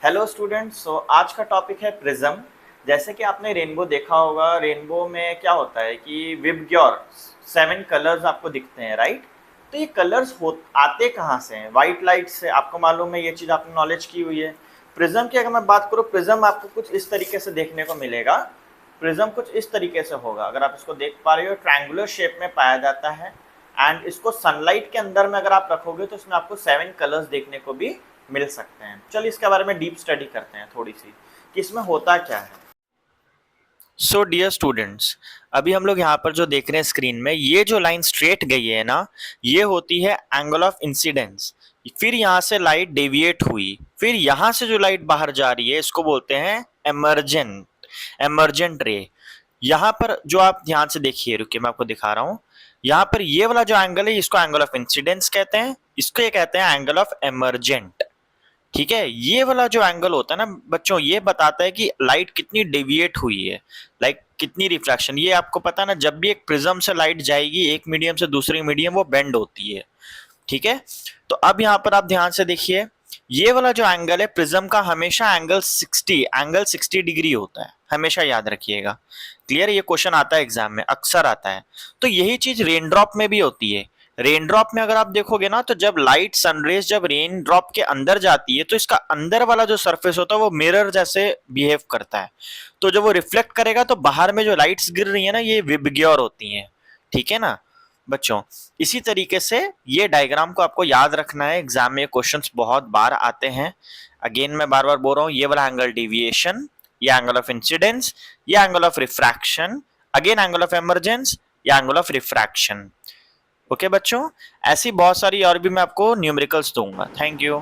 Hello students. आज का topic है प्रिज्म। जैसे कि आपने रेनबो देखा होगा, रेनबो में क्या होता है कि विबग्योर 7 कलर्स आपको दिखते हैं, राइट। तो ये कलर्स हो आते कहाँ से हैं? वाइट लाइट से। आपको मालूम है, ये चीज़ आपने नॉलेज की हुई है। प्रिज्म की अगर मैं बात करूँ, प्रिज्म आपको कुछ इस तरीके से देखने को मिलेगा। प्रिज्म कुछ इस तरीके से होगा, अगर आप इसको देख पा रहे हो, ट्रायंगुलर शेप में पाया जाता है। एंड इसको सनलाइट के अंदर में अगर आप रखोगे तो इसमें आपको 7 कलर्स देखने को भी मिल सकते हैं। चलिए इसके बारे में डीप स्टडी करते हैं थोड़ी सी कि इसमें होता क्या है। सो डियर स्टूडेंट्स, अभी हम लोग यहाँ पर जो देख रहे हैं स्क्रीन में, ये जो लाइन स्ट्रेट गई है ना, ये होती है एंगल ऑफ इंसिडेंस। फिर यहाँ से लाइट डेविएट हुई, फिर यहाँ से जो लाइट बाहर जा रही है इसको बोलते हैं एमर्जेंट एमर्जेंट रे। यहाँ पर जो आप ध्यान से देखिए, रुकिए मैं आपको दिखा रहा हूँ। यहाँ पर ये वाला जो एंगल है इसको एंगल ऑफ इंसिडेंस कहते हैं, इसको ये कहते हैं एंगल ऑफ एमर्जेंट। ठीक है, ये वाला जो एंगल होता है ना बच्चों, ये बताता है कि लाइट कितनी डेविएट हुई है, लाइक कितनी रिफ्रैक्शन। ये आपको पता है ना, जब भी एक प्रिज्म से लाइट जाएगी एक मीडियम से दूसरी मीडियम, वो बेंड होती है। ठीक है, तो अब यहाँ पर आप ध्यान से देखिए, ये वाला जो एंगल है प्रिज्म का, हमेशा एंगल 60 डिग्री होता है, हमेशा याद रखिएगा। क्लियर, ये क्वेश्चन आता है एग्जाम में, अक्सर आता है। तो यही चीज रेन ड्रॉप में भी होती है। रेन ड्रॉप में अगर आप देखोगे ना, तो जब लाइट सनरेज जब रेन ड्रॉप के अंदर जाती है तो इसका अंदर वाला जो सरफेस होता है वो मिरर जैसे बिहेव करता है। तो जब वो रिफ्लेक्ट करेगा तो बाहर में जो लाइट्स गिर रही है ना, ये विबग्योर होती हैं। ठीक है ना बच्चों, इसी तरीके से ये डायग्राम को आपको याद रखना है, एग्जाम में क्वेश्चंस बहुत बार आते हैं। अगेन मैं बार बार बोल रहा हूँ, ये वाला एंगल डेविएशन, ये एंगल ऑफ इंसिडेंस, ये angle of refraction, again angle of emergence, या एंगल ऑफ रिफ्रैक्शन। ओके बच्चों, ऐसी बहुत सारी और भी मैं आपको न्यूमेरिकल्स दूंगा। Thank you.